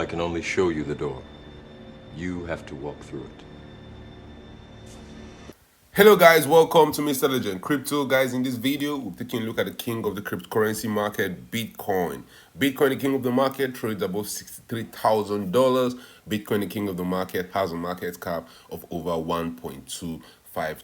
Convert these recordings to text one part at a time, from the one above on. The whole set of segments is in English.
can only show you the door. You have to walk through it. Hello guys, welcome to Mr. Legend Crypto. Guys, in this video, we're taking a look at the king of the cryptocurrency market, Bitcoin. Bitcoin, the king of the market, trades above $63,000. Bitcoin, the king of the market, has a market cap of over $1.25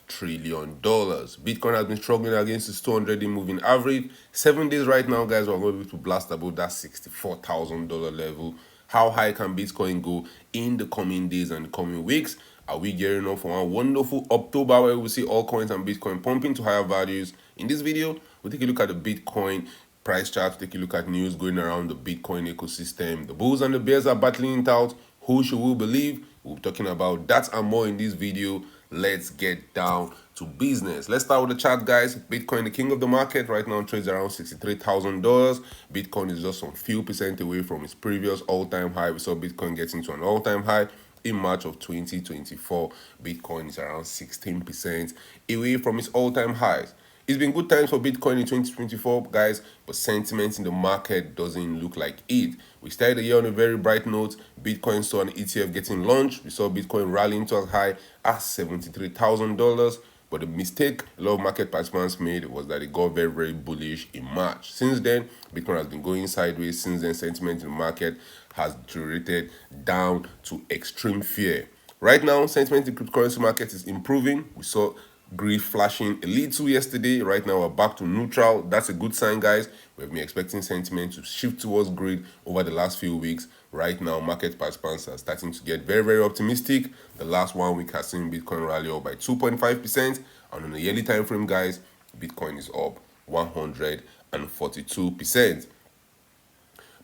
trillion. Bitcoin has been struggling against its 200-day moving average. 7 days right now, guys, we're going to blast above that $64,000 level. How high can Bitcoin go in the coming days and the coming weeks? Are we gearing up for one wonderful October where we see all coins and Bitcoin pumping to higher values? In this video, we'll take a look at the Bitcoin price chart, take a look at news going around the Bitcoin ecosystem. The bulls and the bears are battling it out. Who should we believe? We'll be talking about that and more in this video. Let's get down to business. Let's start with the chart, guys. Bitcoin, the king of the market, right now trades around $63,000. Bitcoin is just some few percent away from its previous all-time high. We saw Bitcoin getting to an all-time high in March of 2024. Bitcoin is around 16% away from its all-time highs. It's been good times for Bitcoin in 2024, guys, but sentiment in the market doesn't look like it. We started the year on a very bright note. Bitcoin saw an ETF getting launched. We saw Bitcoin rallying to as high as $73,000. But the mistake a lot of market participants made was that it got very, very bullish in March. Since then, Bitcoin has been going sideways. Since then, sentiment in the market has deteriorated down to extreme fear. Right now, sentiment in the cryptocurrency market is improving. We saw greed flashing a little yesterday. Right now, we're back to neutral. That's a good sign, guys. We've been expecting sentiment to shift towards greed over the last few weeks. Right now, market participants are starting to get very, very optimistic. The last 1 week has seen Bitcoin rally up by 2.5%. And on the yearly time frame, guys, Bitcoin is up 142%.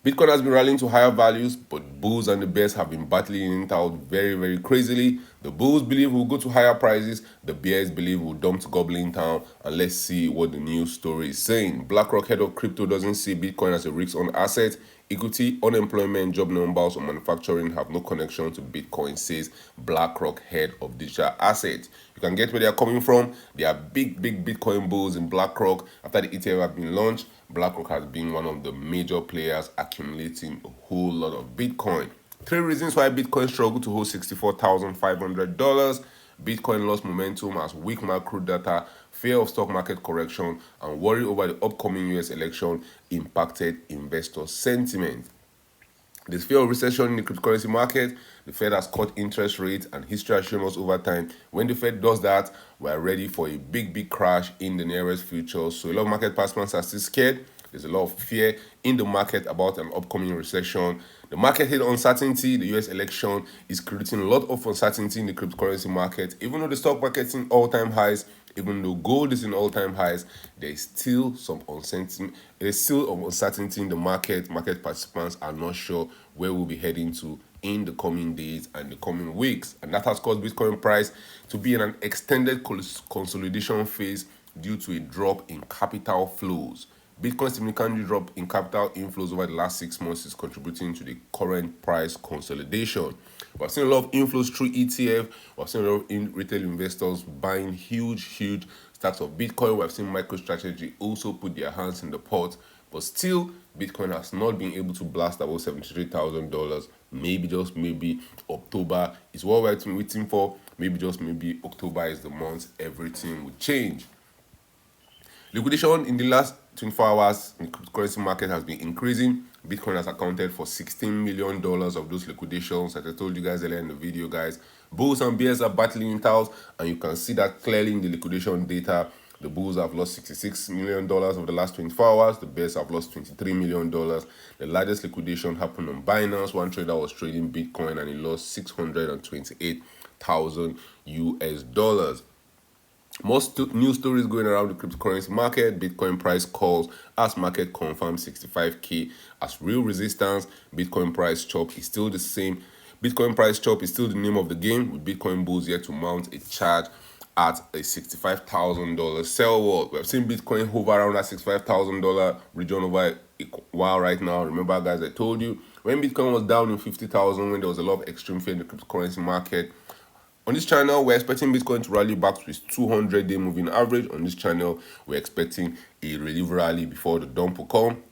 Bitcoin has been rallying to higher values, but bulls and the bears have been battling it out very, very crazily. The bulls believe we'll go to higher prices. The bears believe we'll dump to goblin town. And let's see what the news story is saying. BlackRock, head of crypto, doesn't see Bitcoin as a risk-on asset. Equity, unemployment, job numbers, or manufacturing have no connection to Bitcoin, says BlackRock, head of digital assets. You can get where they are coming from. They are big, big Bitcoin bulls in BlackRock. After the ETF have been launched, BlackRock has been one of the major players accumulating a whole lot of Bitcoin. 3 reasons why Bitcoin struggled to hold $64,500. Bitcoin lost momentum as weak macro data, fear of stock market correction, and worry over the upcoming US election impacted investor sentiment. There's fear of recession in the cryptocurrency market. The Fed has cut interest rates, and history has shown us over time when the Fed does that, we're ready for a big, big crash in the nearest future. So a lot of market participants are still scared. There's a lot of fear in the market about an upcoming recession. The market hit uncertainty. The US election is creating a lot of uncertainty in the cryptocurrency market. Even though the stock market is in all-time highs, even though gold is in all-time highs, there's still some uncertainty. There's still uncertainty in the market. Market participants are not sure where we'll be heading to in the coming days and the coming weeks. And that has caused Bitcoin price to be in an extended consolidation phase due to a drop in capital flows. Bitcoin's significant drop in capital inflows over the last 6 months is contributing to the current price consolidation. We've seen a lot of inflows through ETF. We've seen a lot of retail investors buying huge stacks of Bitcoin. We've seen MicroStrategy also put their hands in the pot. But still, Bitcoin has not been able to blast above $73,000. Maybe, just maybe, October is what we're waiting for. Maybe, just maybe, October is the month everything will change. Liquidation in the last 24 hours in the cryptocurrency market has been increasing. Bitcoin has accounted for $16 million of those liquidations. As I told you guys earlier in the video, guys, bulls and bears are battling it out, and you can see that clearly in the liquidation data. The bulls have lost $66 million over the last 24 hours. The bears have lost $23 million. The largest liquidation happened on Binance. One trader was trading Bitcoin and he lost 628,000 US dollars. Most news stories going around the cryptocurrency market. Bitcoin price calls as market confirms 65K as real resistance. Bitcoin price chop is still the same. Bitcoin price chop is still the name of the game, with Bitcoin bulls yet to mount a charge at a $65,000 sell wall. We have seen Bitcoin hover around that $65,000 region over a while right now. Remember, guys, I told you when Bitcoin was down in 50,000, when there was a lot of extreme fear in the cryptocurrency market. On this channel, we're expecting Bitcoin to rally back to its 200-day moving average. On this channel, we're expecting a relief rally before the dump will come.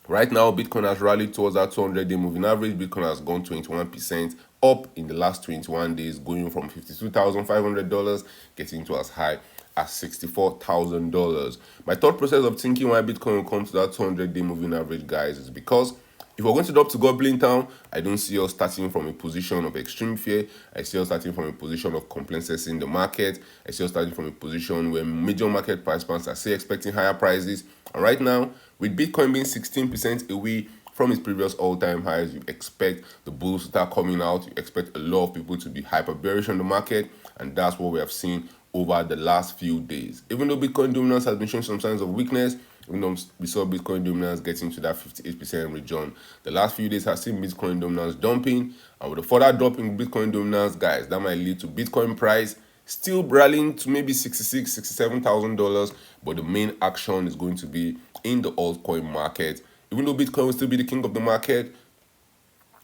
Right now, Bitcoin has rallied towards that 200-day moving average. Bitcoin has gone 21% up in the last 21 days, going from $52,500 getting to as high as $64,000. My thought process of thinking why Bitcoin will come to that 200-day moving average, guys, is because if we're going to drop to Goblin Town, I don't see us starting from a position of extreme fear. I see us starting from a position of complacency in the market. I see us starting from a position where major market participants are still expecting higher prices. And right now, with Bitcoin being 16% away from its previous all-time highs, you expect the bulls to start coming out. You expect a lot of people to be hyper bearish on the market, and that's what we have seen over the last few days. Even though Bitcoin dominance has been showing some signs of weakness, even though we saw Bitcoin dominance getting to that 58% region, the last few days has seen Bitcoin dominance dumping, and with a further drop in Bitcoin dominance, guys, that might lead to Bitcoin price still rallying to maybe $66,000, $67,000, but the main action is going to be in the altcoin market. Even though Bitcoin will still be the king of the market,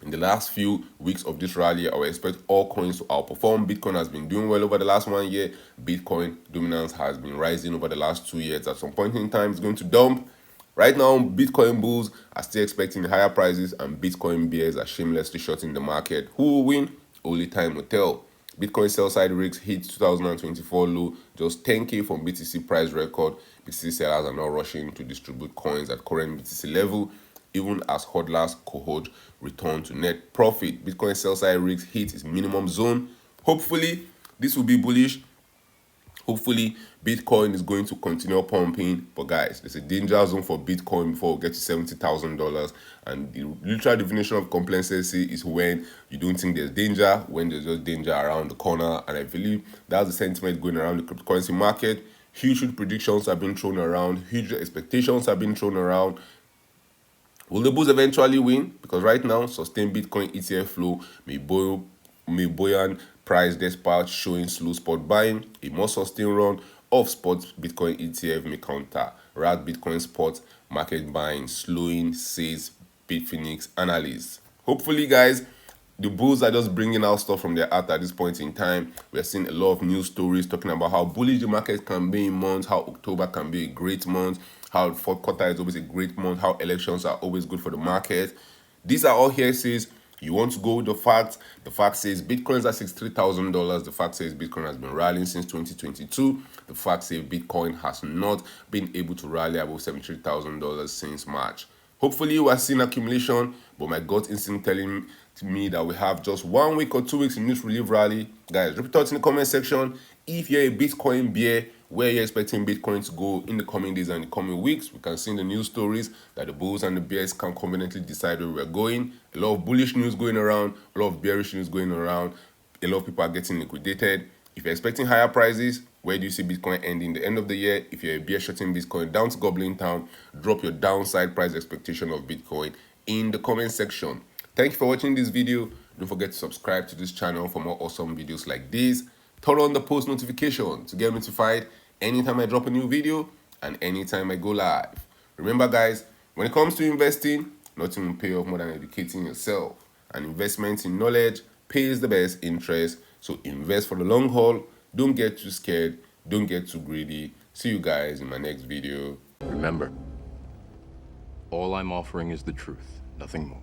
in the last few weeks of this rally, I would expect all coins to outperform. Bitcoin has been doing well over the last 1 year. Bitcoin dominance has been rising over the last 2 years. At some point in time, it's going to dump. Right now, Bitcoin bulls are still expecting higher prices, and Bitcoin bears are shamelessly shorting the market. Who will win? Only time will tell. Bitcoin sell-side rigs hit 2024 low, just 10K from BTC price record. BTC sellers are now rushing to distribute coins at current BTC level, even as hodlers cohort return to net profit. Bitcoin sell-side rigs hit its minimum zone. Hopefully, this will be bullish. Hopefully, Bitcoin is going to continue pumping. But guys, there's a danger zone for Bitcoin before we get to $70,000. And the literal definition of complacency is when you don't think there's danger, when there's just danger around the corner. And I believe that's the sentiment going around the cryptocurrency market. Huge predictions have been thrown around. Huge expectations have been thrown around. Will the bulls eventually win? Because right now, sustained Bitcoin ETF flow may buoyant price despite showing slow spot buying. A more sustained run of spot Bitcoin ETF may counteract Bitcoin spot market buying, slowing, says Bitfinex analysts. Hopefully, guys, the bulls are just bringing out stuff from their art at this point in time. We're seeing a lot of news stories talking about how bullish the market can be in months, how October can be a great month, how fourth quarter is always a great month, how elections are always good for the market. These are all hearsays. You want to go with the facts. The fact says Bitcoin is at $63,000. The fact says Bitcoin has been rallying since 2022. The fact says Bitcoin has not been able to rally above $73,000 since March. Hopefully, we're seeing accumulation, but my gut instinct telling me that we have just 1 week or 2 weeks in this relief rally. Guys, drop your thoughts in the comment section. If you're a Bitcoin bear, where you're expecting Bitcoin to go in the coming days and the coming weeks. We can see in the news stories that the bulls and the bears can conveniently decide where we're going. A lot of bullish news going around, a lot of bearish news going around. A lot of people are getting liquidated. If you're expecting higher prices, where do you see Bitcoin ending the end of the year? If you're a bear shorting Bitcoin down to Goblin Town, drop your downside price expectation of Bitcoin in the comment section. Thank you for watching this video. Don't forget to subscribe to this channel for more awesome videos like this. Turn on the post notification to get notified anytime I drop a new video and anytime I go live. Remember, guys, when it comes to investing, nothing will pay off more than educating yourself. And investment in knowledge pays the best interest. So invest for the long haul. Don't get too scared. Don't get too greedy. See you guys in my next video. Remember, all I'm offering is the truth, nothing more.